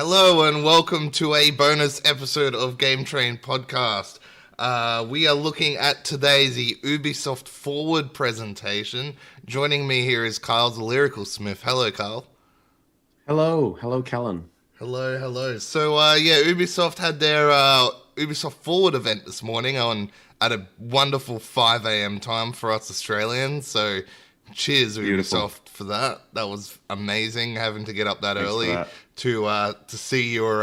Hello and welcome to a bonus episode of Game Train Podcast. We are looking at today's the Ubisoft Forward presentation. Joining me here is Carl the Lyrical Smith. Hello, Carl. Hello, Callan. Hello. So, Ubisoft had their Ubisoft Forward event this morning at a wonderful 5 a.m. time for us Australians. So, cheers, Beautiful. Ubisoft, for that. That was amazing having to get up that Thanks for early that. to see your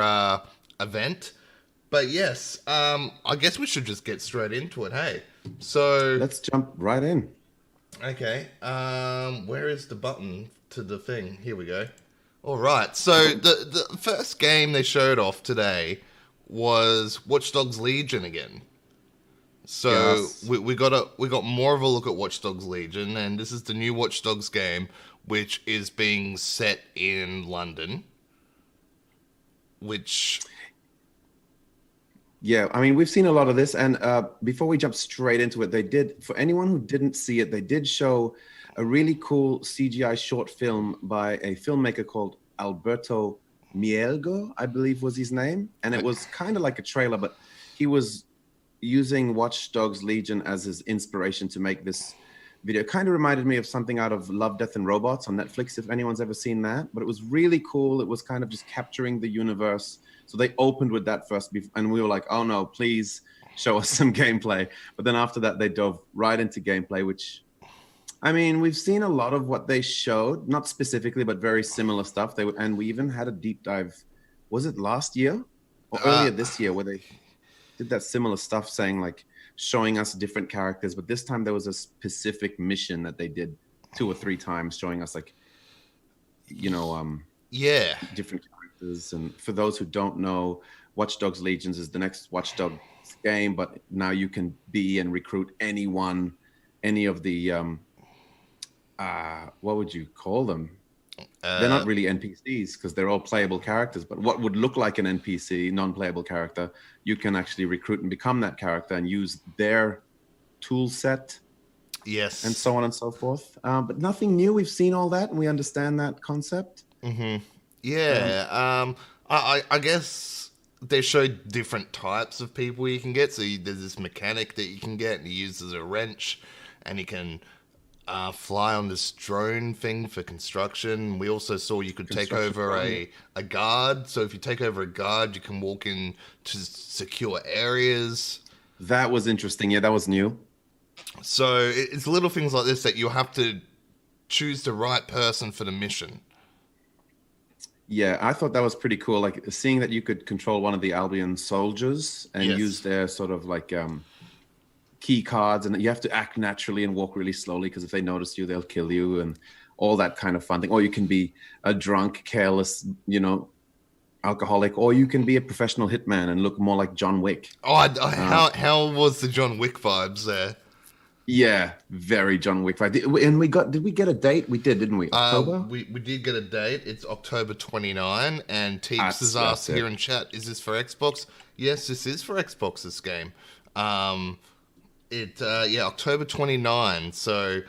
event. But yes, I guess we should just get straight into it. Hey, so Let's jump right in. okay, where is the button to the thing? Here we go. All right. So the first game they showed off today was Watch Dogs Legion again. So Yes. we got more of a look at Watch Dogs Legion, and this is the new Watch Dogs game, which is being set in London. Which Yeah, I mean, we've seen a lot of this, and before we jump straight into it, they did, for anyone who didn't see it, they did show a really cool CGI short film by a filmmaker called Alberto Mielgo, I believe was his name, and it was kind of like a trailer, but he was using Watch Dogs Legion as his inspiration to make this video. It kind of reminded me of something out of Love, Death, and Robots on Netflix, if anyone's ever seen that. But it was really cool. It was kind of just capturing the universe. So they opened with that first, and we were like, oh no, please show us some gameplay. But then after that, they dove right into gameplay, which, I mean, we've seen a lot of what they showed, not specifically, but very similar stuff. And we even had a deep dive, was it last year or earlier this year, where they did that similar stuff, saying like showing us different characters, but this time there was a specific mission that they did 2 or 3 times, showing us like, yeah, different characters. And for those who don't know, Watch Dogs Legions is the next Watch Dogs game, but now you can be and recruit any of the what would you call them? They're not really NPCs because they're all playable characters, but what would look like an NPC, non-playable character, you can actually recruit and become that character and use their tool set yes, and so on and so forth. But nothing new. We've seen all that and we understand that concept. yeah. I guess they showed different types of people you can get. So there's this mechanic that you can get, and he uses a wrench, and he can fly on this drone thing for construction. We also saw you could take over a guard. So if you take over a guard, you can walk in to secure areas. That was interesting. Yeah, that was new. So it's little things like this that you have to choose the right person for the mission. Yeah, I thought that was pretty cool. Like seeing that you could control one of the Albion soldiers and Yes. use their sort of like key cards, and you have to act naturally and walk really slowly because if they notice you, they'll kill you and all that kind of fun thing. Or you can be a drunk, careless, alcoholic, or you can be a professional hitman and look more like John Wick. Oh, how was the John Wick vibes there? Yeah, very John Wick. Right? Did we get a date? We did, didn't we? October? We did get a date. It's October 29, and Teeps has asked that's here it. in chat, is this for Xbox? Yes, this is for Xbox, this game. October 29, so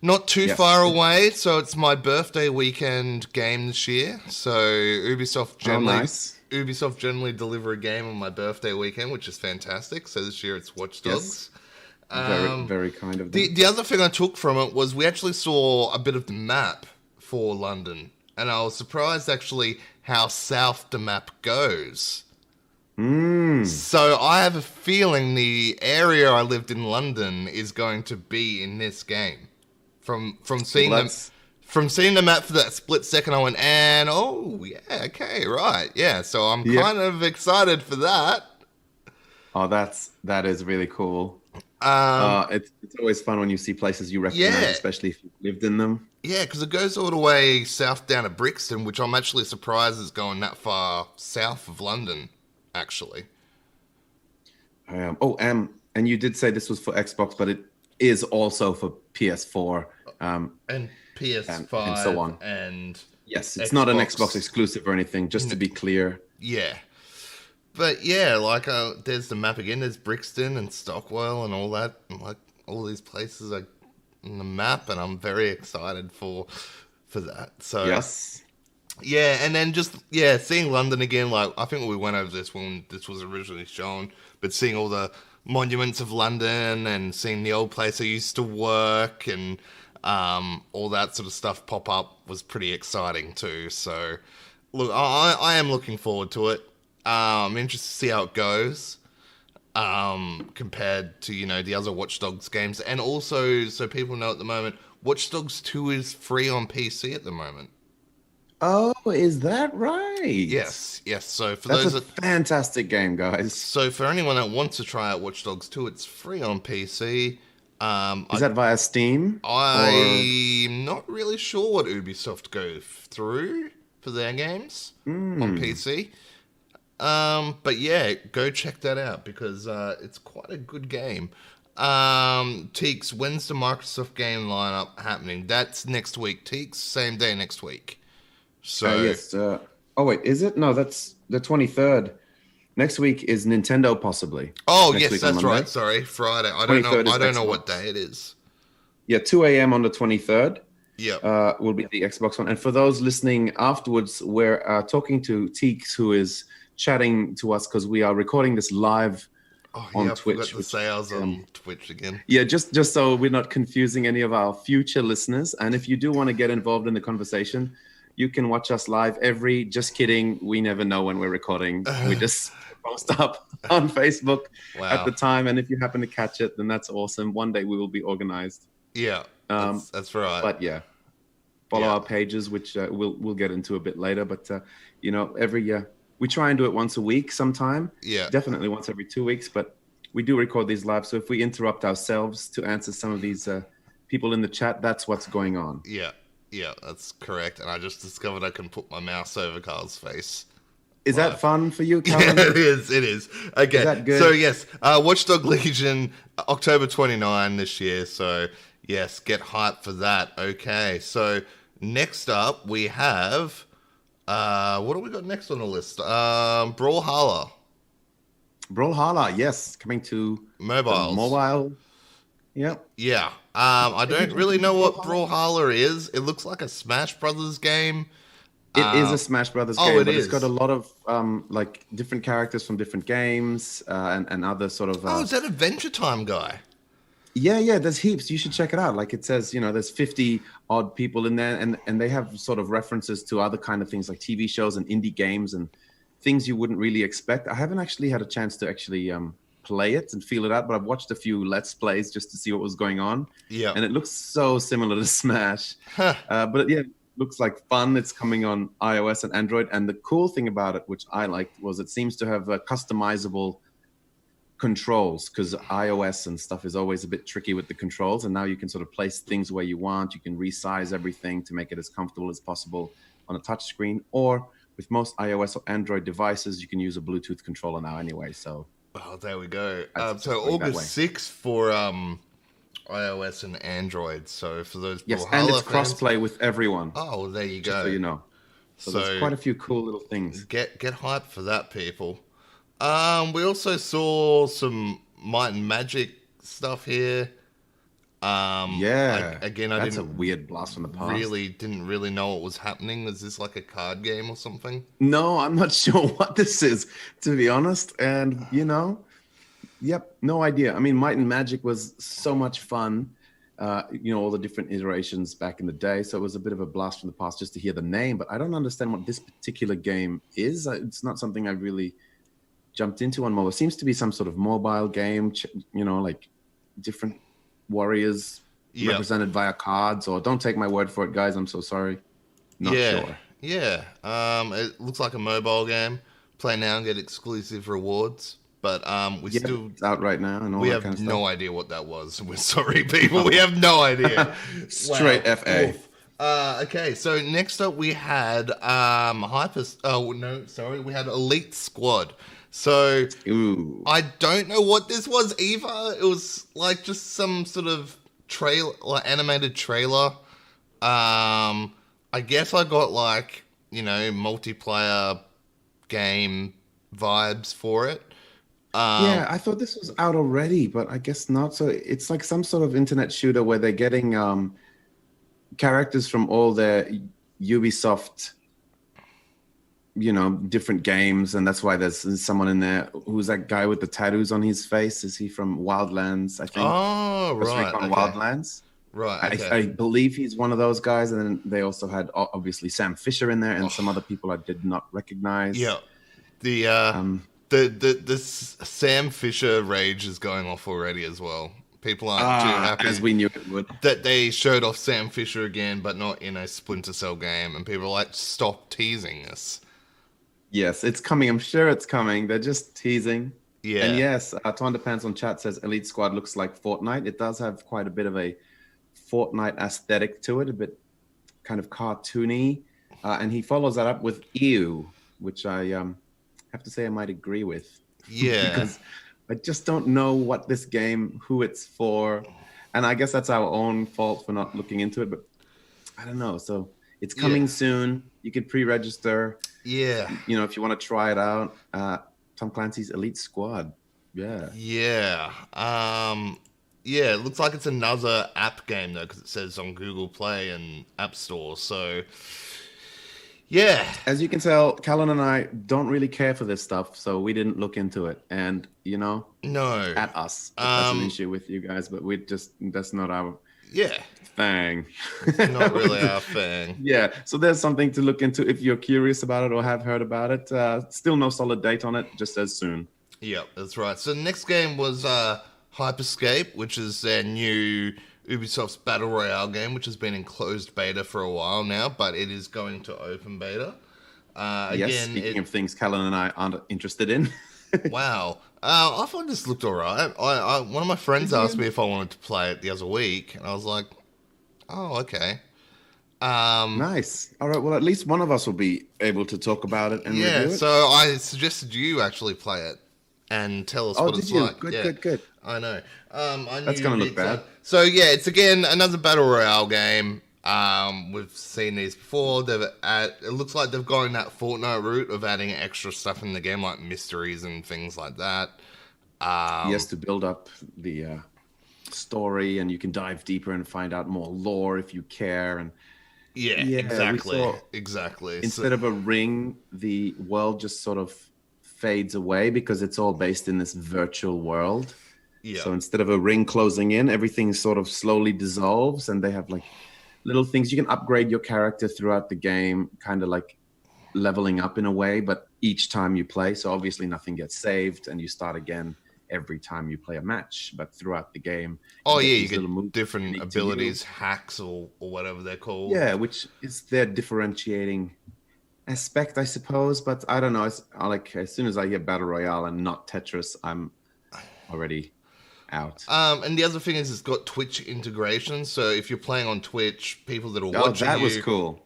not too Yes. far away. So it's my birthday weekend game this year. So Ubisoft Nice. generally deliver a game on my birthday weekend, which is fantastic. So this year it's Watch Dogs. Very, very kind of them. The other thing I took from it was we actually saw a bit of the map for London, and I was surprised actually how south the map goes. So I have a feeling the area I lived in London is going to be in this game. From seeing Well, them. From seeing the map for that split second, I went, and oh yeah, okay, right, yeah. So I'm Yeah. kind of excited for that. Oh, that is really cool. It's always fun when you see places you recognize, Yeah. especially if you've lived in them. Yeah, because it goes all the way south down to Brixton, which I'm actually surprised is going that far south of London, actually. And you did say this was for Xbox, but it is also for PS4. And PS5 and so on. and Yes, it's not an Xbox. Xbox exclusive or anything, just to be clear. yeah. But yeah, like there's the map again. There's Brixton and Stockwell and all that. And, like all these places are on the map, and I'm very excited for that. So Yes. Yeah, and then just seeing London again. Like I think we went over this when this was originally shown, but seeing all the monuments of London and seeing the old place I used to work and all that sort of stuff pop up was pretty exciting too. So, look, I am looking forward to it. I'm interested to see how it goes compared to the other Watch Dogs games, and also so people know at the moment, Watch Dogs 2 is free on PC at the moment. Oh, is that right? Yes, yes. So for That's a those that, fantastic game, guys. so for anyone that wants to try out Watch Dogs 2, it's free on PC. Is that via Steam or? I'm not really sure what Ubisoft go through for their games on PC. But yeah, go check that out because it's quite a good game. Teeks, when's the Microsoft game lineup happening? That's next week. Teeks, same day next week. So Yes. Oh wait, is it? No, that's the 23rd. Next week is Nintendo, possibly. oh Next yes, week on that's Monday. right. Sorry, Friday. I don't know. 23rd is I don't know what Xbox. day it is. Yeah, 2 a.m. on the 23rd. Yep. Will be the Xbox one. And for those listening afterwards, we're talking to Teeks, who is chatting to us because we are recording this live Oh on yeah, I Twitch. forgot to say I was on Twitch again. Yeah, just so we're not confusing any of our future listeners. And if you do want to get involved in the conversation, you can watch us live every. Just kidding. We never know when we're recording. We just post up on Facebook at Wow. the time. And if you happen to catch it, then that's awesome. One day we will be organized. Yeah, that's right. But yeah, follow Yeah. our pages, which we'll get into a bit later. But every year we try and do it once a week sometime. Yeah. Definitely once every 2 weeks. But we do record these live. So if we interrupt ourselves to answer some of these people in the chat, that's what's going on. Yeah, yeah, that's correct. And I just discovered I can put my mouse over Carl's face. Is that fun for you, Yeah, Callan? it is. It is. Okay. Is that good? So yes, Watchdog Legion, October 29 this year. So yes, get hyped for that. Okay. So next up we have what do we got next on the list? Brawlhalla Brawlhalla, yes, coming to the mobiles. mobile. Yep. Yeah. I don't really know what Brawlhalla is. It looks like a Smash Brothers game. It is a Smash Brothers oh, game, it but is. it's got a lot of like different characters from different games and other sort of. Oh, is that Adventure Time guy? Yeah, there's heaps. You should check it out. Like it says, there's 50 odd people in there, and they have sort of references to other kind of things like TV shows and indie games and things you wouldn't really expect. I haven't actually had a chance to actually play it and feel it out, but I've watched a few Let's Plays just to see what was going on. Yeah. And it looks so similar to Smash. Huh. But yeah, it looks like fun. It's coming on iOS and Android. And the cool thing about it, which I liked, was it seems to have customizable controls, because iOS and stuff is always a bit tricky with the controls. And now you can sort of place things where you want. You can resize everything to make it as comfortable as possible on a touch screen. Or with most iOS or Android devices, you can use a Bluetooth controller now anyway. So Oh, there we go. That's So going that way. August 6th for iOS and Android. So for those yes, Brawlhalla and it's fans- crossplay with everyone. Oh, well, there you Just go. so you know. So there's quite a few cool little things. Get hyped for that, people. We also saw some Might and Magic stuff here. Yeah. Again, that's a weird blast from the past. didn't really know what was happening. Is this like a card game or something? No, I'm not sure what this is, to be honest. And yep, no idea. I mean, Might and Magic was so much fun. All the different iterations back in the day. So it was a bit of a blast from the past just to hear the name. But I don't understand what this particular game is. It's not something I really jumped into on mobile. It seems to be some sort of mobile game, like different warriors Yep. represented via cards. Or don't take my word for it, guys. I'm so sorry. Not sure. Yeah. It looks like a mobile game. Play now and get exclusive rewards. But It's out right now. And all we that have kind of no idea what that was. We're sorry, people. We have no idea. Straight Wow. FA. Oof. Okay, so next up we had we had Elite Squad. So Ooh. I don't know what this was either. It was like just some sort of trailer, like animated trailer. I guess I got like, multiplayer game vibes for it. Yeah, I thought this was out already, but I guess not. So it's like some sort of internet shooter where they're getting characters from all their Ubisoft different games, and that's why there's someone in there. Who's that guy with the tattoos on his face? Is he from Wildlands? I think. Oh, Ghost right. Recon Okay. Wildlands. Right. Okay. I believe he's one of those guys, and then they also had obviously Sam Fisher in there, and some other people I did not recognize. Yeah. The the Sam Fisher rage is going off already as well. People aren't too happy, as we knew it would, that they showed off Sam Fisher again, but not in a Splinter Cell game, and people are like, stop teasing us. Yes, it's coming. I'm sure it's coming. They're just teasing. Yeah. And yes, Tonda Pants on chat says Elite Squad looks like Fortnite. It does have quite a bit of a Fortnite aesthetic to it, a bit kind of cartoony. And he follows that up with Ew, which I have to say I might agree with. Yeah. Because I just don't know what this game, who it's for. And I guess that's our own fault for not looking into it, but I don't know. So it's coming soon. You can pre-register. Yeah. If you want to try it out. Tom Clancy's Elite Squad. Yeah. Yeah. Yeah, it looks like it's another app game, though, because it says on Google Play and App Store. So, yeah. As you can tell, Callan and I don't really care for this stuff, so we didn't look into it. And, no. At us. That's an issue with you guys, but that's not our thing. It's not really our thing. Yeah, so there's something to look into if you're curious about it or have heard about it. Still no solid date on it, just as soon. Yep, that's right. So the next game was Hyperscape, which is their new Ubisoft's Battle Royale game, which has been in closed beta for a while now, but it is going to open beta. Speaking of things Callan and I aren't interested in. Wow. I thought this looked alright. One of my friends asked me if I wanted to play it the other week, and I was like, oh, okay. Nice. All right, well, at least one of us will be able to talk about it and review it. So I suggested you actually play it and tell us what it's like. Good. I know. That's going to look bad. So, yeah, it's again another Battle Royale game. We've seen these before. It looks like they've gone that Fortnite route of adding extra stuff in the game, like mysteries and things like that. Yes, to build up the story, and you can dive deeper and find out more lore if you care. And exactly. Instead of a ring, the world just sort of fades away because it's all based in this virtual world. Yeah. So instead of a ring closing in, everything sort of slowly dissolves, and they have like little things. You can upgrade your character throughout the game, kind of like leveling up in a way, but each time you play. So obviously nothing gets saved, and you start again every time you play a match. But throughout the game, you get different abilities, hacks, or whatever they're called. Yeah, which is their differentiating aspect, I suppose. But I don't know. It's like as soon as I hear Battle Royale and not Tetris, I'm already out. And the other thing is it's got Twitch integration, so if you're playing on Twitch, people that are watching that was cool.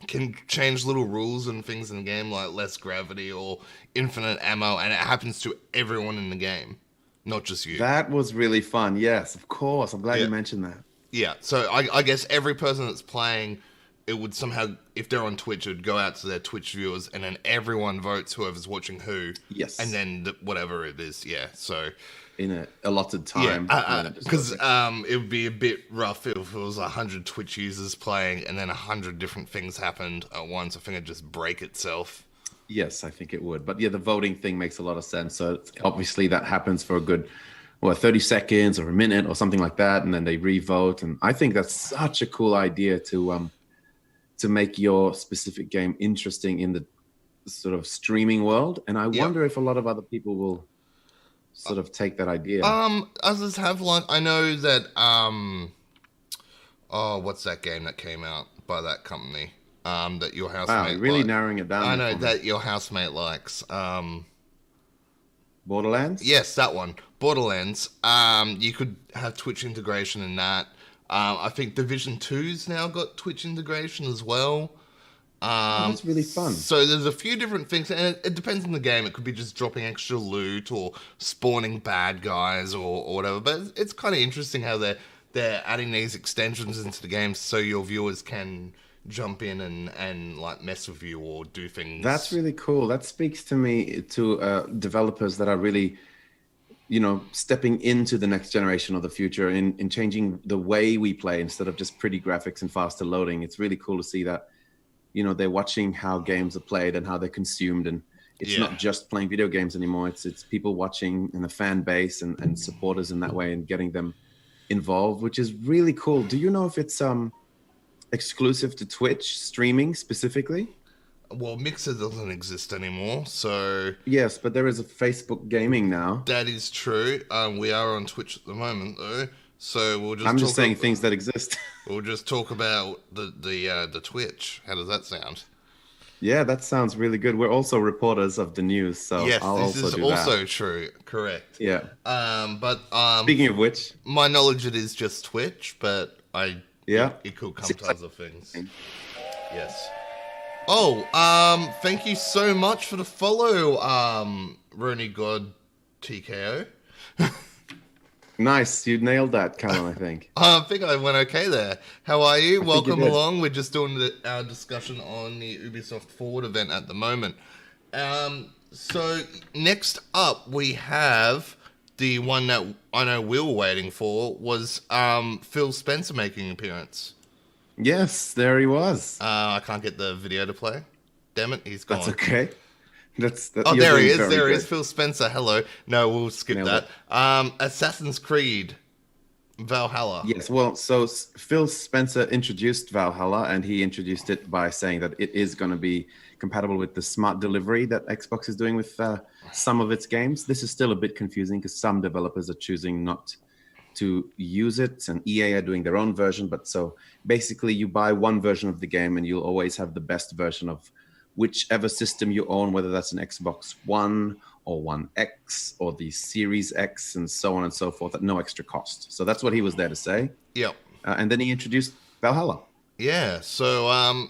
Can change little rules and things in the game, like less gravity or infinite ammo, and it happens to everyone in the game, not just you. That was really fun. Yes, of course. I'm glad you mentioned that. Yeah, so I guess every person that's playing, it would somehow, if they're on Twitch, it would go out to their Twitch viewers, and then everyone votes whoever's watching who. Yes. And then whatever it is, so... in a allotted time. Because it would be a bit rough if it was 100 Twitch users playing and then 100 different things happened at once. I think it'd just break itself. Yes, I think it would. But yeah, the voting thing makes a lot of sense. So obviously that happens for a good, 30 seconds or a minute or something like that. And then they re-vote. And I think that's such a cool idea to make your specific game interesting in the sort of streaming world. And I wonder if a lot of other people will sort of take that idea. Others have like, I know that what's that game that came out by that company that your housemate really narrowing it down. I know that your housemate likes Borderlands? Yes, that one. Borderlands. You could have Twitch integration in that. I think Division 2's now got Twitch integration as well. That's really fun. So there's a few different things, and it depends on the game. It could be just dropping extra loot or spawning bad guys or whatever. But it's kind of interesting how they're adding these extensions into the game so your viewers can jump in and like mess with you or do things. That's really cool. That speaks to me to developers that are really, stepping into the next generation of the future in changing the way we play instead of just pretty graphics and faster loading. It's really cool to see that. they're watching how games are played and how they're consumed, and it's Yeah. not just playing video games anymore. It's people watching and a fan base and supporters in that way and getting them involved, which is really cool. Do you know if it's exclusive to Twitch streaming specifically? Well, Mixer doesn't exist anymore, so Yes, but there is a Facebook gaming now. that is true. We are on Twitch at the moment, though, so I'm just saying things that exist. We'll just talk about the Twitch. How does that sound? Yeah, that sounds really good. We're also reporters of the news, so Yes, I'll this also is do also that. true. Correct. Yeah. But Speaking of which, my knowledge it is just Twitch, but yeah, it could come seems to like- other things. Yes. Oh, thank you so much for the follow, Rony God TKO. Nice, you nailed that, Callan. I think. I think I went okay there. How are you? think you Welcome did. along. We're just doing our discussion on the Ubisoft Forward event at the moment. So next up we have the one that I know we were waiting for was Phil Spencer making an appearance. Yes, there he was. I can't get the video to play. Damn it, he's gone. That's okay. Oh, you're there he doing is. very There he good. is. Phil Spencer. Hello. No, we'll skip Nailed that. Assassin's Creed Valhalla. Yes, well, so Phil Spencer introduced Valhalla, and he introduced it by saying that it is going to be compatible with the smart delivery that Xbox is doing with some of its games. This is still a bit confusing because some developers are choosing not to use it, and EA are doing their own version. But so basically, you buy one version of the game, and you'll always have the best version of whichever system you own, whether that's an Xbox One or One X or the Series X and so on and so forth at no extra cost. So that's what he was there to say. Yep. And then he introduced Valhalla. Yeah, so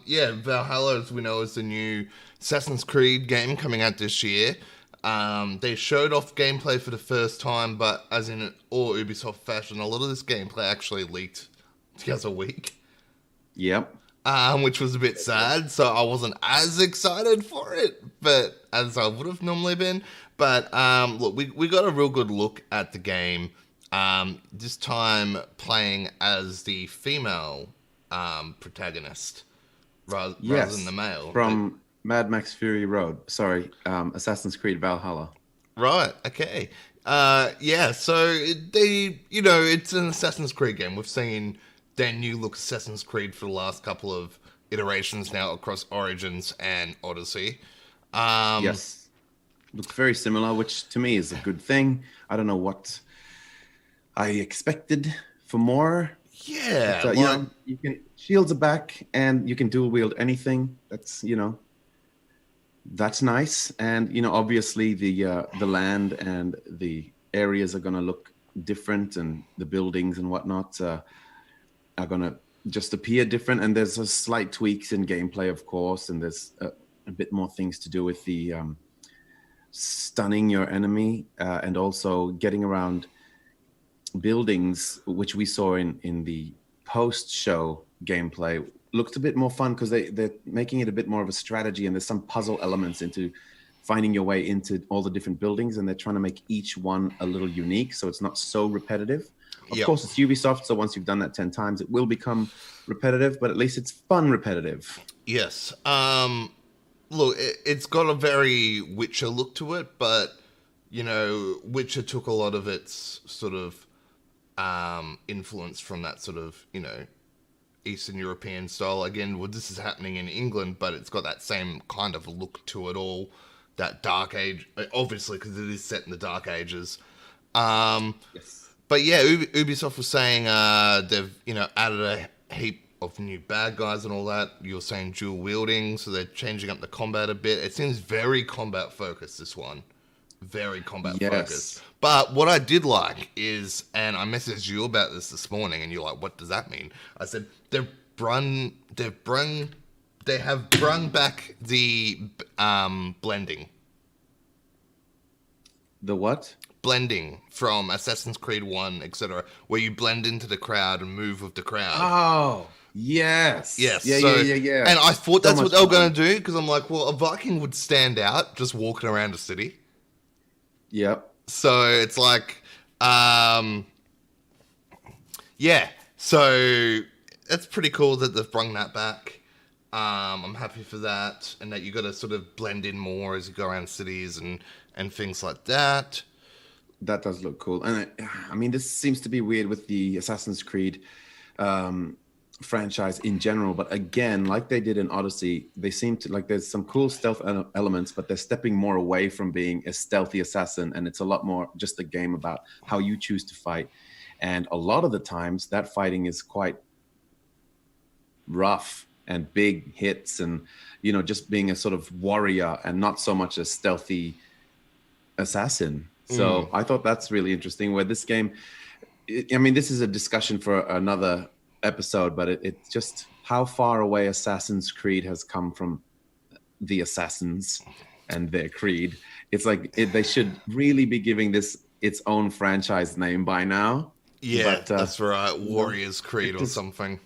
Valhalla, as we know, is the new Assassin's Creed game coming out this year. They showed off gameplay for the first time, but as in all Ubisoft fashion, a lot of this gameplay actually leaked the other week, Yep. which was a bit sad. So I wasn't as excited for it, but as I would have normally been. But look, we got a real good look at the game. This time playing as the female protagonist rather than the male. From Mad Max Fury Road. Sorry, Assassin's Creed Valhalla. Right, okay. Yeah, so it's an Assassin's Creed game. We've seen their new look Assassin's Creed for the last couple of iterations now across Origins and Odyssey. Yes. Looks very similar, which to me is a good thing. I don't know what I expected for more. Yeah, But, you can shields are back and you can dual wield anything. That's nice. And obviously the land and the areas are going to look different, and the buildings and whatnot are going to just appear different. And there's a slight tweaks in gameplay, of course, and there's a bit more things to do with the stunning your enemy and also getting around buildings, which we saw in the post-show gameplay. Looked a bit more fun because they're making it a bit more of a strategy, and there's some puzzle elements into finding your way into all the different buildings, and they're trying to make each one a little unique so it's not so repetitive. Of course, it's Ubisoft, so once you've done that 10 times, it will become repetitive, but at least it's fun repetitive. Yes. Look, it's got a very Witcher look to it, but, Witcher took a lot of its sort of influence from that sort of, Eastern European style. Again, well, this is happening in England, but it's got that same kind of look to it all. That Dark Age, obviously, because it is set in the Dark Ages. Yes. But yeah, Ubisoft was saying they've, added a heap of new bad guys and all that. You're saying dual wielding, so they're changing up the combat a bit. It seems very combat focused, this one. Very combat focused. But what I did like is, and I messaged you about this morning, and you're like, what does that mean? I said, they have brung back the blending. The what? Blending from Assassin's Creed 1, etc., where you blend into the crowd and move with the crowd. Oh, yes. Yes. Yeah. And I thought that's what they were fun. going to do, because I'm like, well, a Viking would stand out just walking around a city. Yep. So it's like, yeah. So it's pretty cool that they've brung that back. I'm happy for that, and that you got to sort of blend in more as you go around cities and things like that. That does look cool. And I mean, this seems to be weird with the Assassin's Creed um, franchise in general. But again, like they did in Odyssey, they seem to like there's some cool stealth elements, but they're stepping more away from being a stealthy assassin. And it's a lot more just a game about how you choose to fight. And a lot of the times that fighting is quite rough and big hits and, just being a sort of warrior and not so much a stealthy assassin. So I thought that's really interesting. Where this game, I mean, this is a discussion for another episode, but it's just how far away Assassin's Creed has come from the Assassins and their creed. It's like they should really be giving this its own franchise name by now. Yeah, But that's right. Warriors Creed or something.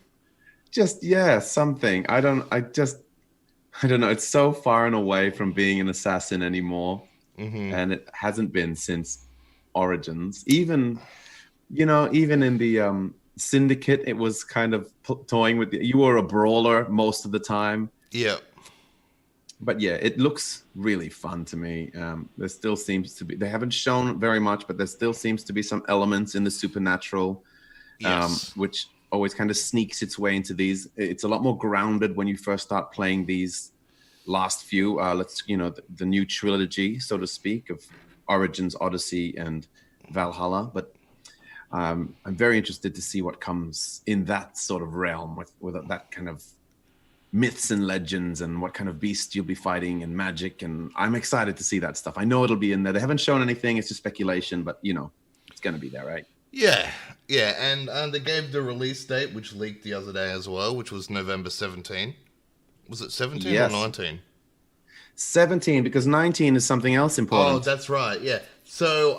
yeah, something. I don't know. It's so far and away from being an assassin anymore. And it hasn't been since Origins. Even in the Syndicate, it was kind of toying with you were a brawler most of the time. Yeah. But yeah, it looks really fun to me. There still seems to be, they haven't shown very much, but there still seems to be some elements in the supernatural, Yes. which always kind of sneaks its way into these. It's a lot more grounded when you first start playing these last few the new trilogy, so to speak, of Origins, Odyssey, and Valhalla. But I'm very interested to see what comes in that sort of realm with that kind of myths and legends and what kind of beast you'll be fighting and magic. And I'm excited to see that stuff. I know it'll be in there. They haven't shown anything. It's just speculation, but it's going to be there, right? Yeah. And they gave the release date, which leaked the other day as well, which was November 17. Was it 17 Yes. or 19? 17, because 19 is something else important. Oh, that's right. Yeah. So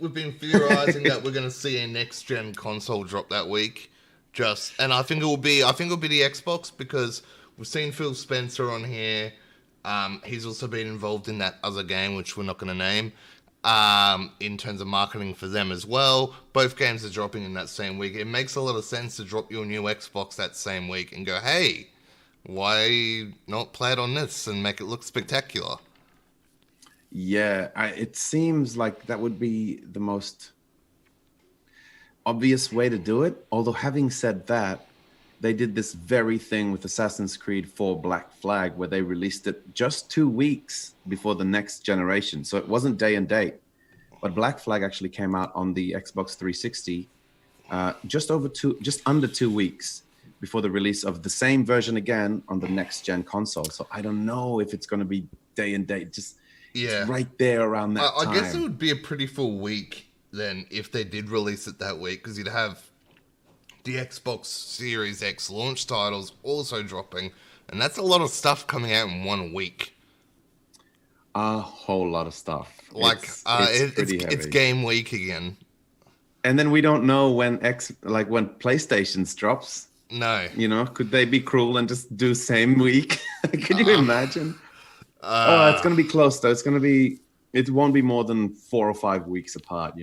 we've been theorizing that we're going to see a next gen console drop that week. And I think it'll be the Xbox, because we've seen Phil Spencer on here. He's also been involved in that other game, which we're not going to name. In terms of marketing for them as well. Both games are dropping in that same week. It makes a lot of sense to drop your new Xbox that same week and go, hey, why not play it on this and make it look spectacular? Yeah, it seems like that would be the most obvious way to do it. Although having said that, they did this very thing with Assassin's Creed 4 Black Flag, where they released it just 2 weeks before the next generation. So it wasn't day and date. But Black Flag actually came out on the Xbox 360 just under 2 weeks before the release of the same version again on the next gen console. So I don't know if it's going to be day and date. It's right there around that time. I guess it would be a pretty full week then if they did release it that week, because you'd have the Xbox Series X launch titles also dropping, and that's a lot of stuff coming out in 1 week. A whole lot of stuff. It's game week again. And then we don't know when when PlayStation's drops. No. Could they be cruel and just do same week? Could you imagine? It's going to be close though. It won't be more than 4 or 5 weeks apart,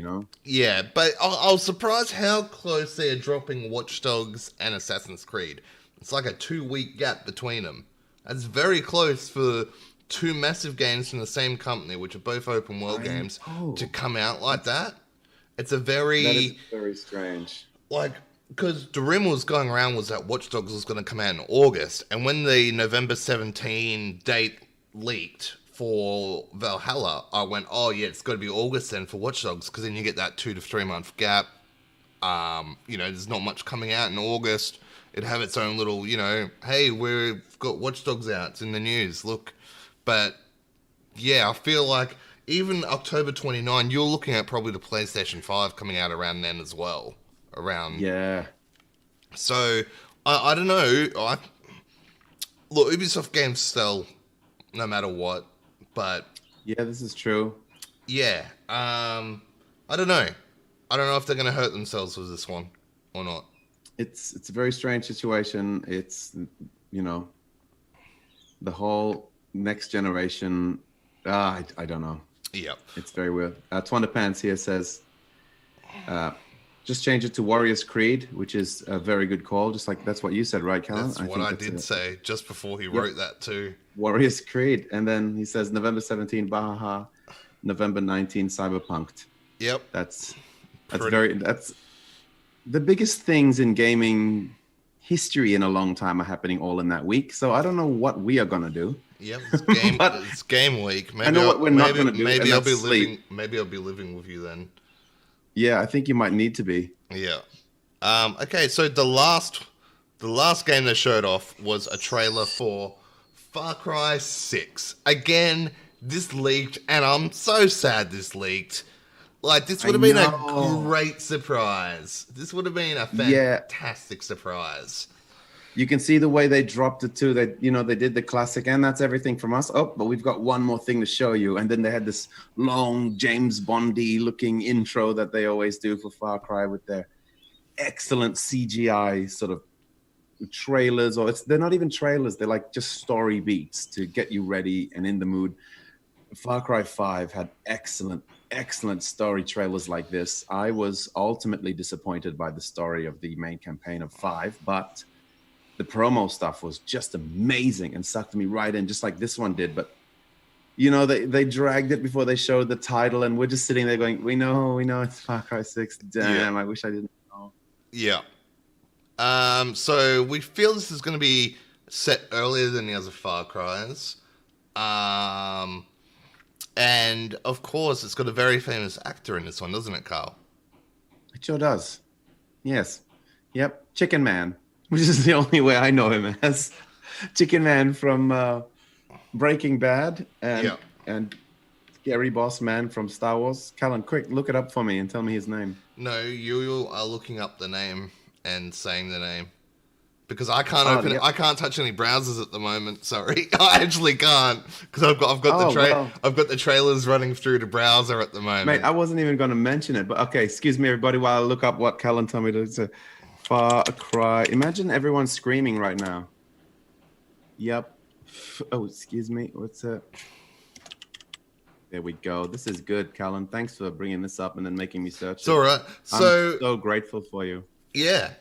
Yeah, but I was surprised how close they are dropping Watch Dogs and Assassin's Creed. It's like a 2-week gap between them. That's very close for two massive games from the same company, which are both open world games, to come out like that. That is very strange. Because the rumor was going around was that Watch Dogs was going to come out in August, and when the November 17 date leaked for Valhalla, I went, oh yeah, it's got to be August then for Watch Dogs, because then you get that 2 to 3 month gap. There's not much coming out in August. It'd have its own little, hey, we've got Watch Dogs out, it's in the news, look. But yeah, I feel like even October 29, you're looking at probably the PlayStation 5 coming out around then as well. Yeah. So, I don't know. Look, Ubisoft games sell no matter what, but... Yeah, this is true. Yeah. I don't know. I don't know if they're going to hurt themselves with this one or not. It's a very strange situation. It's, the whole next generation... I don't know. Yep. It's very weird. Twanda Pants here says... Just change it to Warriors Creed, which is a very good call. Just like that's what you said, right, Callan? That's what I did say just before he wrote that too. Warriors Creed. And then he says November 17, Baja, November 19, Cyberpunked. Yep. That's the biggest things in gaming history in a long time are happening all in that week. So I don't know what we are gonna do. Yep, it's game week. Maybe I know what we're not gonna do. Maybe I'll be living. Maybe I'll be living with you then. Yeah, I think you might need to be. Yeah. Okay, so the last game they showed off was a trailer for Far Cry 6. Again, this leaked, and I'm so sad this leaked. Like, this would have been a great surprise. This would have been a fantastic surprise. You can see the way they dropped it too. They did the classic, and that's everything from us. Oh, but we've got one more thing to show you. And then they had this long James Bondy looking intro that they always do for Far Cry with their excellent CGI sort of trailers, or they're not even trailers. They're like just story beats to get you ready and in the mood. Far Cry 5 had excellent story trailers like this. I was ultimately disappointed by the story of the main campaign of 5, but the promo stuff was just amazing and sucked me right in, just like this one did. But they dragged it before they showed the title, and we're just sitting there going, we know it's Far Cry 6. Damn, I wish I didn't know. Yeah. So we feel this is going to be set earlier than the other Far Cries. And of course, it's got a very famous actor in this one, doesn't it, Carl? It sure does. Yes. Yep. Chicken Man, which is the only way I know him as. Chicken Man from Breaking Bad and Gary Boss Man from Star Wars. Callan, quick, look it up for me and tell me his name. No, you are looking up the name and saying the name. Because I can't open it. I can't touch any browsers at the moment. Sorry, I actually can't because I've got the trailers running through the browser at the moment. Mate, I wasn't even going to mention it, but okay. Excuse me, everybody, while I look up what Callan told me to say. Far Cry. Imagine everyone screaming right now. Yep. Oh, excuse me. What's that? There we go. This is good, Callan. Thanks for bringing this up and then making me search. It's all right. I'm so grateful for you. Yeah.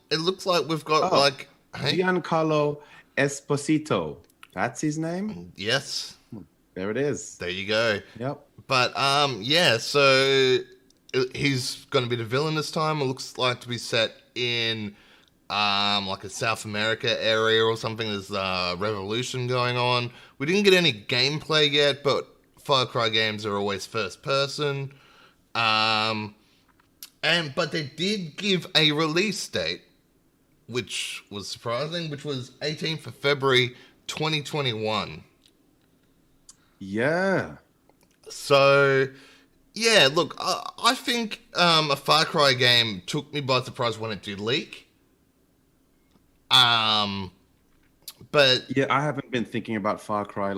It looks like we've got Giancarlo Esposito. That's his name? Yes. There it is. There you go. Yep. But so he's going to be the villain this time. It looks like to be set in like a South America area or something. There's a revolution going on. We didn't get any gameplay yet, but Far Cry games are always first person. But they did give a release date, which was surprising, which was 18th of February 2021. Yeah. So, yeah, look, I think a Far Cry game took me by surprise when it did leak. But yeah, I haven't been thinking about Far Cry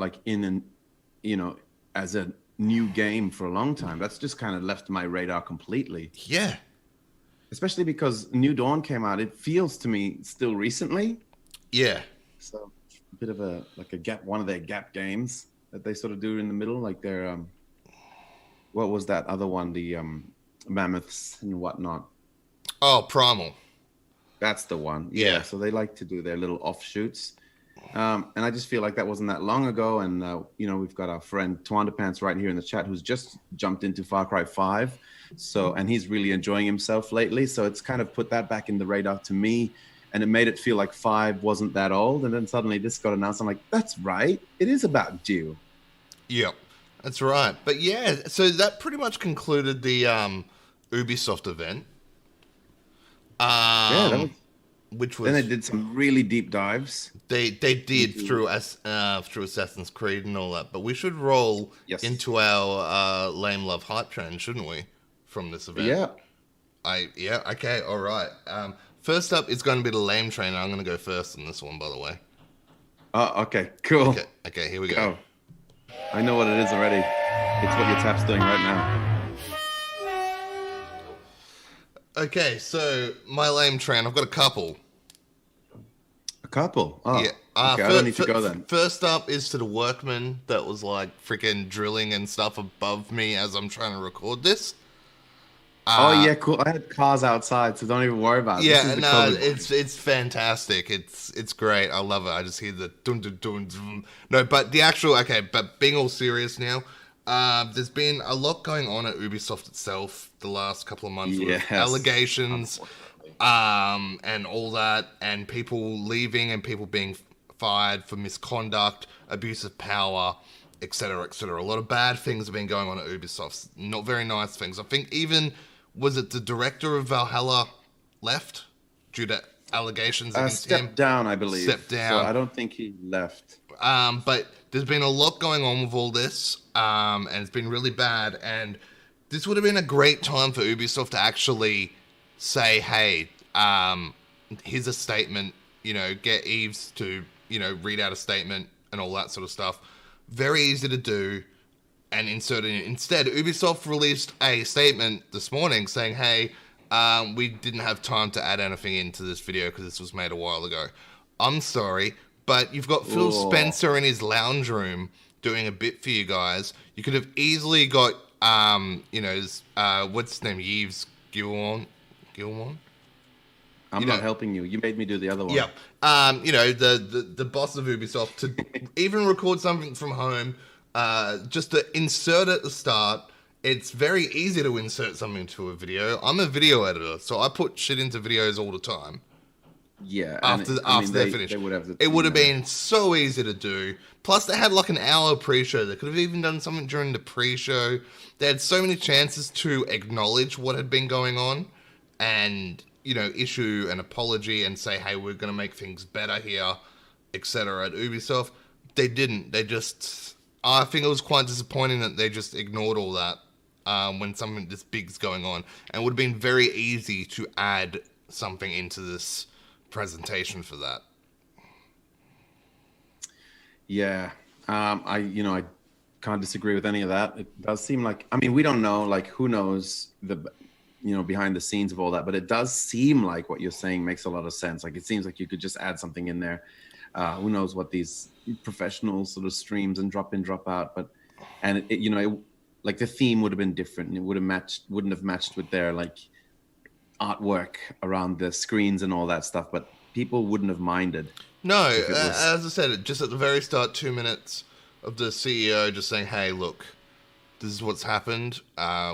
as a new game for a long time. That's just kind of left my radar completely. Yeah. Especially because New Dawn came out. It feels to me still recently. Yeah. So a bit of a gap, one of their gap games that they sort of do in the middle, like their what was that other one? The mammoths and whatnot. Oh, Primal. That's the one. Yeah. So they like to do their little offshoots. And I just feel like that wasn't that long ago. And, we've got our friend Twandapants right here in the chat who's just jumped into Far Cry 5. And he's really enjoying himself lately. So it's kind of put that back in the radar to me. And it made it feel like 5 wasn't that old. And then suddenly this got announced. I'm like, that's right. It is about Jill. Yep, that's right. But yeah, so that pretty much concluded the Ubisoft event. Which was, then they did some really deep dives. They did through Assassin's Creed and all that. But we should roll into our lame love hype train, shouldn't we? From this event. Yeah. Okay. All right. First up is going to be the lame train. I'm going to go first on this one, by the way. Oh, okay. Cool. Okay. Here we go. I know what it is already. It's what your tap's doing right now. Okay, so my lame train, I've got a couple. A couple? Oh, yeah. Okay, I don't need to go then. First up is to the workman that was like freaking drilling and stuff above me as I'm trying to record this. Oh yeah, cool. I had cars outside, so don't even worry about it. This Yeah, is the no, COVID one. it's fantastic. It's great. I love it. I just hear the dun dun dun. Dun. No, but the actual but being all serious now, there's been a lot going on at Ubisoft itself the last couple of months with Yes, allegations, unfortunately. and all that, and people leaving and people being fired for misconduct, abuse of power, etc., etc. A lot of bad things have been going on at Ubisoft. Not very nice things. I think even was it the director of Valhalla left due to allegations against him. Stepped down, I Stepped believe. So down. I don't think he left. But there's been a lot going on with all this, and it's been really bad. And this would have been a great time for Ubisoft to actually say, "Hey, here's a statement." Get Eves to read out a statement and all that sort of stuff. Very easy to do and insert it in. Instead, Ubisoft released a statement this morning saying, "Hey, we didn't have time to add anything into this video because this was made a while ago. I'm sorry, but you've got Phil Spencer in his lounge room doing a bit for you guys. You could have easily got, what's his name, Yves Gilmore? I'm not helping you. You made me do the other one. Yep. The boss of Ubisoft to even record something from home, just to insert at the start. It's very easy to insert something into a video. I'm a video editor, so I put shit into videos all the time. Yeah. After they're finished, it would have been so easy to do. Plus, they had like an hour pre-show. They could have even done something during the pre-show. They had so many chances to acknowledge what had been going on, and issue an apology and say, hey, we're going to make things better here, etc. At Ubisoft. They didn't. They just... I think it was quite disappointing that they just ignored all that when something this big's going on. And it would have been very easy to add something into this presentation for that. Yeah. I can't disagree with any of that. It does seem like... I mean, we don't know, like, who knows behind the scenes of all that, but it does seem like what you're saying makes a lot of sense. Like, it seems like you could just add something in there. Who knows what these professional sort of streams and drop in, drop out, like the theme would have been different. It wouldn't have matched with their like artwork around the screens and all that stuff, but people wouldn't have minded. No, as I said, just at the very start, 2 minutes of the CEO just saying, hey, look, this is what's happened.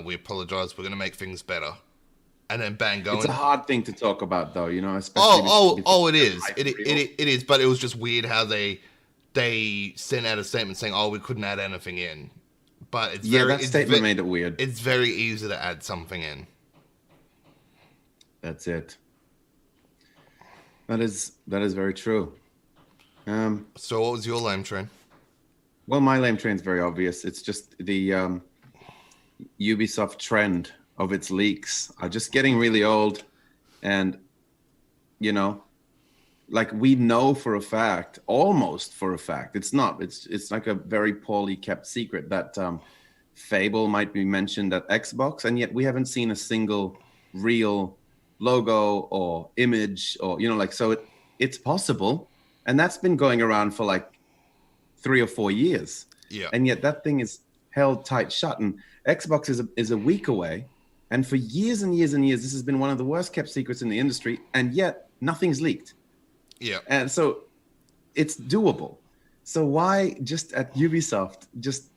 We apologize. We're going to make things better. And then bang, going. It's a hard thing to talk about, though, especially. It is. It is. But it was just weird how they sent out a statement saying, "Oh, we couldn't add anything in." But that statement made it weird. It's very easy to add something in. That's it. That is very true. So, what was your lame train? Well, my lame train's very obvious. It's just the Ubisoft trend of its leaks are just getting really old. And, like we know for a fact, almost for a fact, it's like a very poorly kept secret that Fable might be mentioned at Xbox. And yet we haven't seen a single real logo or image or, so it's possible. And that's been going around for like 3 or 4 years. Yeah. And yet that thing is held tight shut. And Xbox is a week away. And for years and years and years, this has been one of the worst kept secrets in the industry. And yet nothing's leaked. Yeah. And so it's doable. So why just at Ubisoft, just,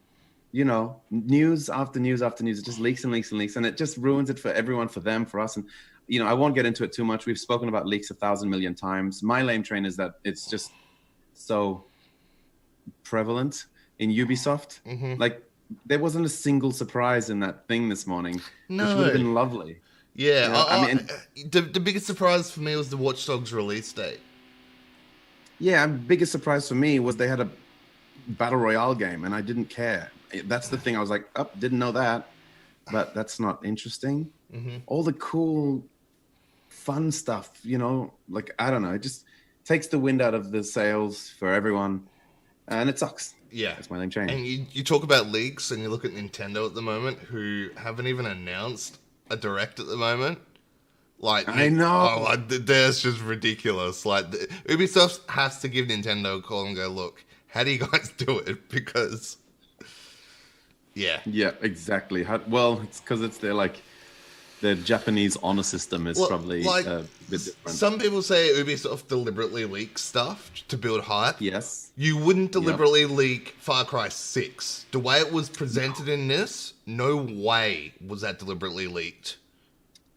news after news after news, it just leaks and leaks and leaks. And it just ruins it for everyone, for them, for us. And, I won't get into it too much. We've spoken about leaks 1,000 million times. My lame train is that it's just so prevalent in Ubisoft. Mm-hmm. Like, there wasn't a single surprise in that thing this morning, which would have been lovely. Yeah, the biggest surprise for me was the Watch Dogs release date. Yeah, biggest surprise for me was they had a Battle Royale game, and I didn't care. That's the thing. I was like, didn't know that, but that's not interesting. Mm-hmm. All the cool, fun stuff, like, I don't know. It just takes the wind out of the sails for everyone, and it sucks. Yeah. That's my lame train. And you talk about leaks, and you look at Nintendo at the moment, who haven't even announced a Direct at the moment. Like, I know. That's just ridiculous. Like, Ubisoft has to give Nintendo a call and go, look, how do you guys do it? Because, yeah. Yeah, exactly. It's because it's their, like, the Japanese honor system is Well, probably like a bit different. some people say Ubisoft deliberately leaks stuff to build hype. Yes. You wouldn't Yep. deliberately leak Far Cry 6. The way it was presented in this, no way was that deliberately leaked.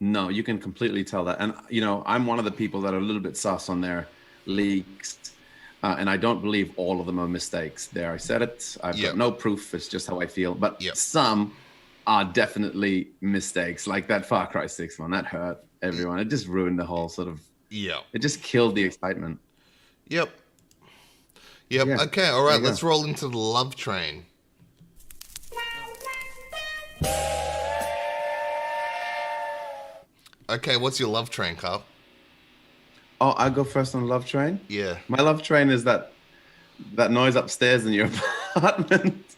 No, you can completely tell that. And, I'm one of the people that are a little bit sus on their leaks. And I don't believe all of them are mistakes. There, I said it. I've Yep. got no proof. It's just how I feel. But Yep. some are definitely mistakes. Like that Far Cry 6 one. That hurt everyone. It just ruined the whole sort of... Yep. It just killed the excitement. Yep. Yep. Yeah, Okay, all there right, you let's go. roll into the love train. Okay, what's your love train, Carl? Oh, I go first on Love Train? Yeah. My love train is that noise upstairs in your apartment.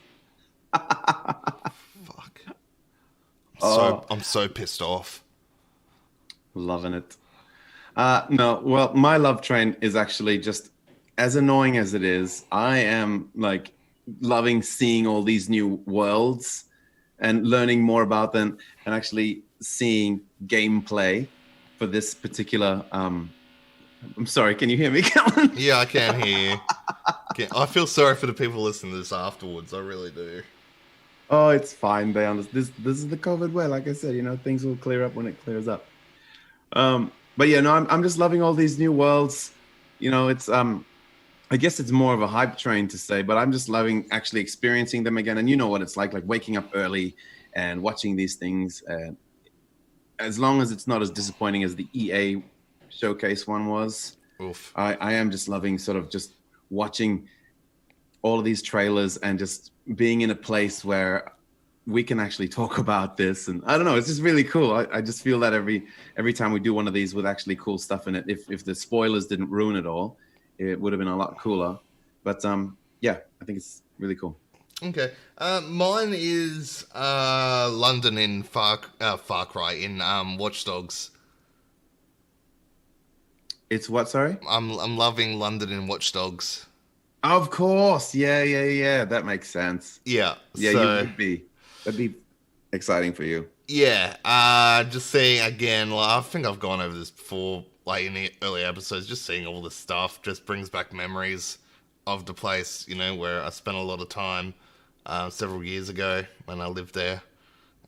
Fuck. Oh. I'm so pissed off. Loving it. No, well, my love train is actually just as annoying as it is. I am like loving seeing all these new worlds and learning more about them and actually seeing gameplay for this particular. I'm sorry, can you hear me, Callan? Yeah, I can hear you. I feel sorry for the people listening to this afterwards. I really do. Oh, it's fine. They understand. This is the COVID way. Like I said, things will clear up when it clears up. But yeah, no, I'm just loving all these new worlds. It's I guess it's more of a hype train to say, but I'm just loving actually experiencing them again. And you know what it's like waking up early and watching these things. As long as it's not as disappointing as the EA showcase one was, Oof. I am just loving sort of just watching all of these trailers and just being in a place where we can actually talk about this. And I don't know, it's just really cool. I just feel that every time we do one of these with actually cool stuff in it, if the spoilers didn't ruin it all, it would have been a lot cooler. But yeah, I think it's really cool. Okay. Mine is London in Far Cry in Watch Dogs. It's what, sorry? I'm loving London in Watch Dogs. Of course. Yeah. That makes sense. Yeah. Yeah, so, you would be. That'd be exciting for you. Yeah. Just seeing again. Like, I think I've gone over this before, like in the early episodes. Just seeing all this stuff just brings back memories of the place. Where I spent a lot of time several years ago when I lived there.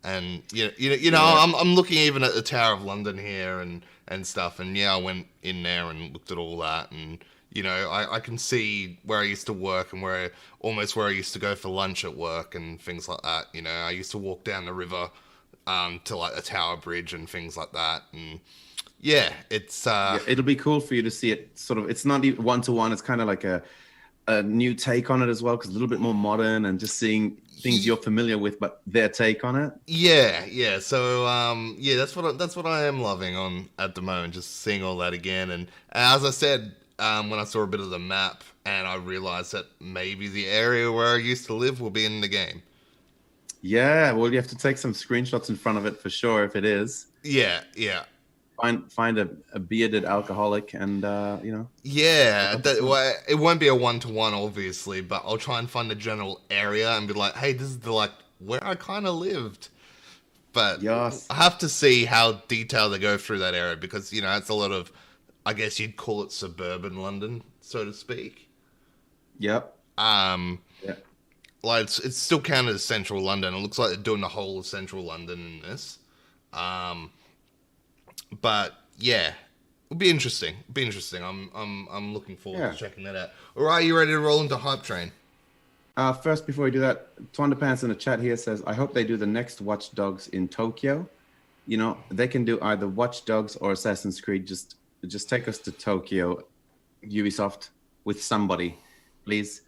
And I'm looking even at the Tower of London here and stuff. And yeah, I went in there and looked at all that, and I can see where I used to work and where I used to go for lunch at work and things like that. I used to walk down the river to like the Tower Bridge and things like that. And yeah, it's Yeah, it'll be cool for you to see it. Sort of, it's not one to one. It's kind of like a new take on it as well, because a little bit more modern and just seeing things you're familiar with, but their take on it. Yeah. So yeah, that's what I am loving on at the moment, just seeing all that again. And as I said, when I saw a bit of the map, and I realized that maybe the area where I used to live will be in the game. Yeah, well, you have to take some screenshots in front of it for sure if it is. Yeah. Find a bearded alcoholic and Yeah, it won't be a one-to-one, obviously, but I'll try and find the general area and be like, hey, this is where I kind of lived. But yes. I have to see how detailed they go through that area, because, it's a lot of, I guess you'd call it suburban London, so to speak. Yep. Yeah. Like it's still counted as central London. It looks like they're doing the whole of central London in this. But yeah, it'll be interesting. I'm looking forward to checking that out. All right, you ready to roll into Hype Train? First, before we do that, Twonderpants in the chat here says, I hope they do the next Watch Dogs in Tokyo. They can do either Watch Dogs or Assassin's Creed. Just take us to Tokyo, Ubisoft, with somebody, please.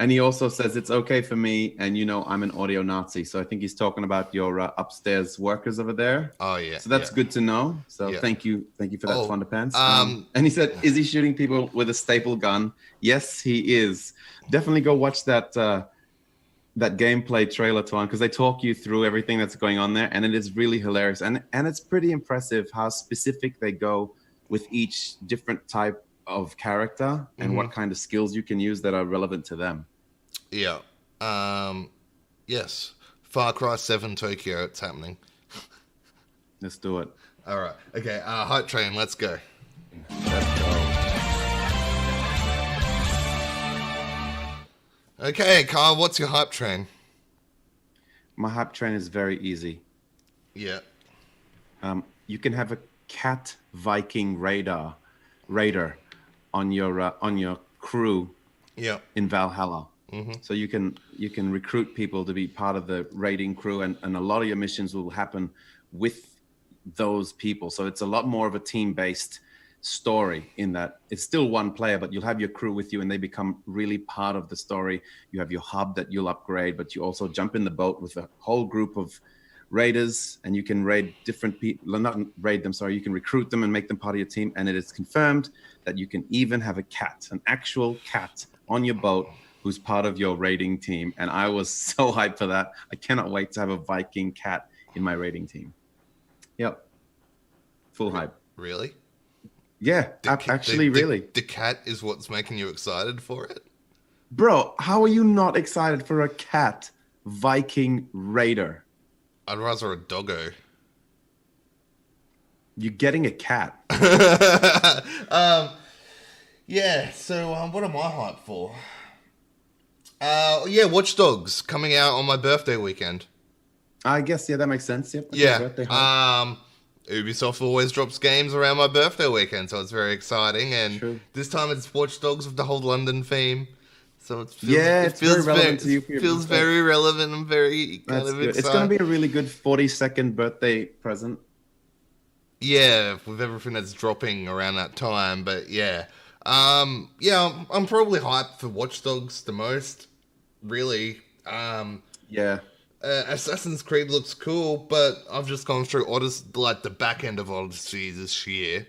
And he also says it's okay for me, and I'm an audio Nazi, so I think he's talking about your upstairs workers over there. Oh yeah. So that's good to know. So thank you for that, Twonderpants. And he said, is he shooting people with a staple gun? Yes, he is. Definitely go watch that gameplay trailer, Twan, because they talk you through everything that's going on there, and it is really hilarious. And it's pretty impressive how specific they go with each different type of character and what kind of skills you can use that are relevant to them. Yeah. Yes. Far Cry 7 Tokyo, it's happening. Let's do it. All right. Okay. Hype train. Let's go. Let's go. Okay, Carl. What's your hype train? My hype train is very easy. Yeah. You can have a cat Viking raider on your crew Yeah. in Valhalla. So you can recruit people to be part of the raiding crew, and a lot of your missions will happen with those people. So it's a lot more of a team-based story in that it's still one player, but you'll have your crew with you and they become really part of the story. You have your hub that you'll upgrade, but you also jump in the boat with a whole group of raiders, and you can raid different people, not raid them, sorry, you can recruit them and make them part of your team. And it is confirmed that you can even have a cat, an actual cat on your boat who's part of your raiding team. And I was so hyped for that. I cannot wait to have a Viking cat in my raiding team. Yep. Full hype. Really? Yeah, really. The cat is what's making you excited for it? Bro, how are you not excited for a cat Viking raider? I'd rather a doggo. You're getting a cat. Yeah, so what am I hyped for? Yeah, Watch Dogs coming out on my birthday weekend. I guess, yeah, that makes sense. Yep. Yeah. Ubisoft always drops games around my birthday weekend, so it's very exciting. And this time it's Watch Dogs with the whole London theme. So it feels very relevant to you. Feels very relevant and very kind of exciting. It's going to be a really good 42nd birthday present. Yeah, with everything that's dropping around that time. But yeah. I'm probably hyped for Watch Dogs the most, really. Yeah. Assassin's Creed looks cool, but I've just gone through Odyssey, like the back end of Odyssey this year.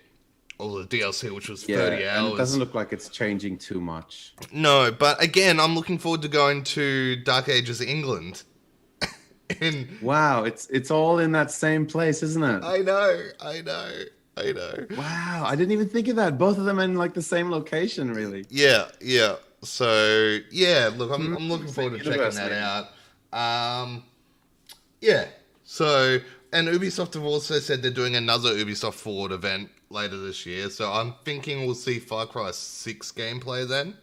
All the DLC, which was 30 hours. And it doesn't look like it's changing too much. No, but again, I'm looking forward to going to Dark Ages England. Wow, it's all in that same place, isn't it? I know. Wow, I didn't even think of that. Both of them in like the same location, really. Yeah. So yeah, look, I'm looking forward to checking that out. Yeah. So, and Ubisoft have also said they're doing another Ubisoft Forward event later this year. So I'm thinking we'll see Far Cry 6 gameplay then.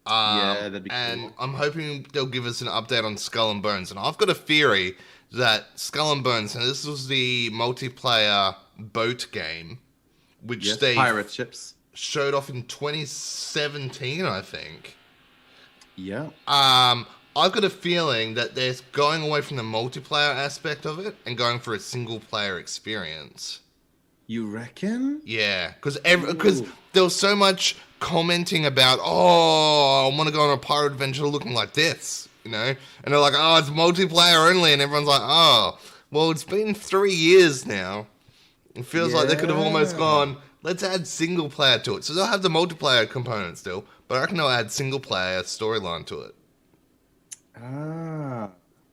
That'd be and cool. I'm hoping they'll give us an update on Skull and Bones. And I've got a theory that Skull and Bones, and this was the multiplayer boat game, which they pirate ships showed off in 2017, I think. Yeah. I've got a feeling that they're going away from the multiplayer aspect of it and going for a single player experience. You reckon? Yeah, because there was so much commenting about, I want to go on a pirate adventure looking like this, you know? And they're like, it's multiplayer only, and everyone's like, well, it's been 3 years now. It feels like they could have almost gone, let's add single player to it. So they'll have the multiplayer component still, but I reckon they'll add single player storyline to it.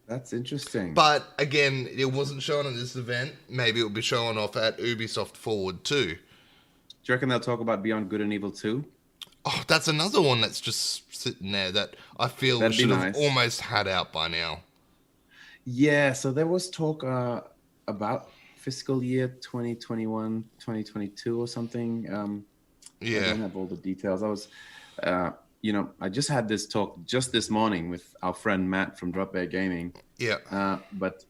That's interesting. But again, it wasn't shown at this event. Maybe it'll be shown off at Ubisoft Forward too. Do you reckon they'll talk about Beyond Good and Evil 2? Oh, that's another one that's just sitting there that I feel we should have almost had out by now. Yeah, so there was talk about fiscal year 2021, 2022 or something. I don't have all the details. I was, I just had this talk just this morning with our friend Matt from Drop Bear Gaming. Yeah. But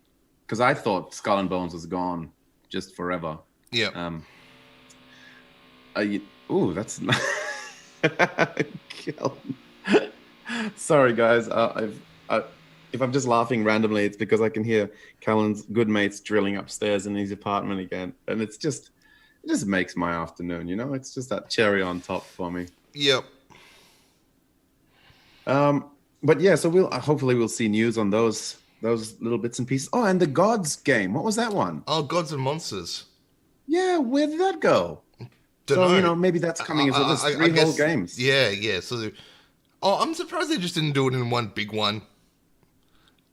because I thought Skull and Bones was gone just forever. Yeah. That's not... Sorry, guys. If I'm just laughing randomly, it's because I can hear Callan's good mates drilling upstairs in his apartment again, and it just makes my afternoon. You know, it's just that cherry on top for me. Yep. But yeah, so hopefully we'll see news on those little bits and pieces. Oh, and the Gods game. What was that one? Oh, Gods and Monsters. Yeah, where did that go? Don't know. Maybe that's coming as well. There's three whole games. Yeah. So, I'm surprised they just didn't do it in one big one.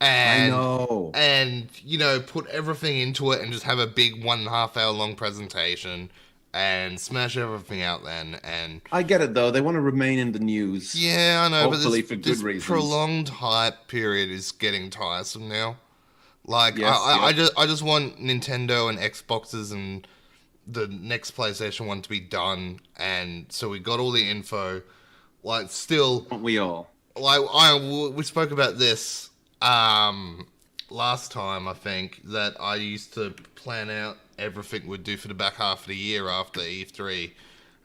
I know. And, put everything into it and just have a big 1.5 hour long presentation and smash everything out then. And I get it, though. They want to remain in the news. Yeah, I know. Hopefully but for good reasons. Prolonged hype period is getting tiresome now. Like, Yes, I just want Nintendo and Xboxes and the next PlayStation 1 to be done, and so we got all the info. Like, still, Don't we all? like we spoke about this last time. I think that I used to plan out everything we'd do for the back half of the year after E3,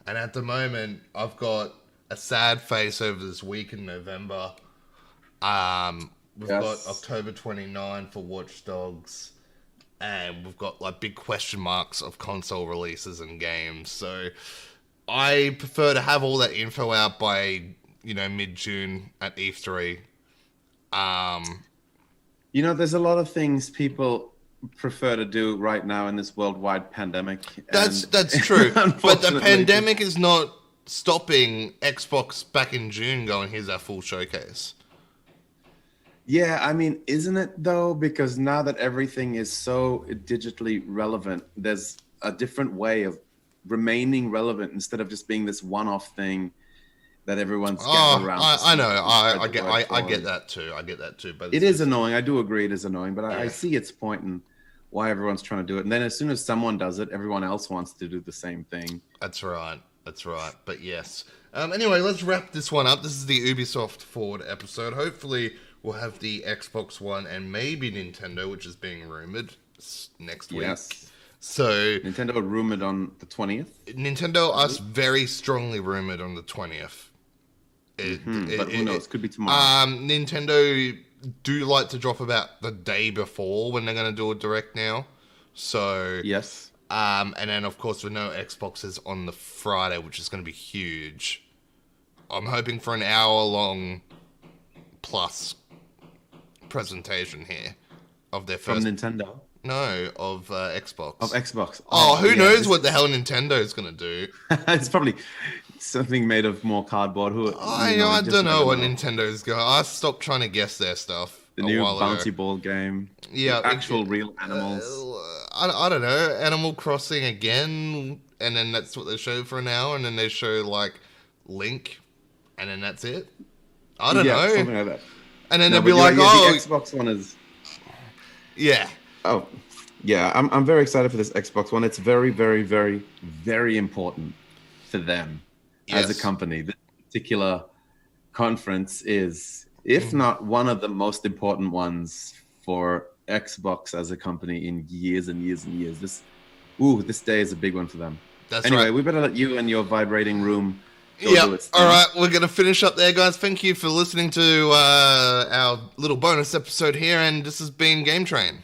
and at the moment I've got a sad face over this week in November. We've got October 29 for Watch Dogs, and we've got like big question marks of console releases and games. So I prefer to have all that info out by, mid-June at E3. There's a lot of things people prefer to do right now in this worldwide pandemic. That's true. But the pandemic is not stopping Xbox back in June going, here's our full showcase. Yeah, I mean, isn't it though? Because now that everything is so digitally relevant, there's a different way of remaining relevant instead of just being this one-off thing that everyone's gathered around. I know. I get that too. But it is annoying. I do agree it is annoying, but I see its point and why everyone's trying to do it. And then as soon as someone does it, everyone else wants to do the same thing. That's right. But yes. Anyway, let's wrap this one up. This is the Ubisoft Forward episode. Hopefully we'll have the Xbox One and maybe Nintendo, which is being rumored next week. Yes. So Nintendo rumored on the 20th. Nintendo us very strongly rumored on the 20th. But who knows? Could be tomorrow. Nintendo do like to drop about the day before when they're going to do a direct now. So yes. And then of course we know Xbox is on the Friday, which is going to be huge. I'm hoping for an hour-long plus presentation here of their first... From Nintendo? No, of Xbox. Of Xbox. Who knows what the hell Nintendo is going to do? It's probably something made of more cardboard. I don't know what Nintendo's going. I stopped trying to guess their stuff. The new bouncy ball game. Yeah. Actual real animals. I don't know. Animal Crossing again, and then that's what they show for an hour, and then they show like Link, and then that's it. I don't know. Something like that. And then they'll be like, "Oh, the Xbox One is." Yeah. Oh, yeah. I'm very excited for this Xbox One. It's very, very, very, very important for them as a company. This particular conference is, if not one of the most important ones for Xbox as a company in years and years and years. This day is a big one for them. That's anyway, right. We better let you and your vibrating room. Yeah. All right. We're going to finish up there, guys. Thank you for listening to our little bonus episode here. And this has been Game Train.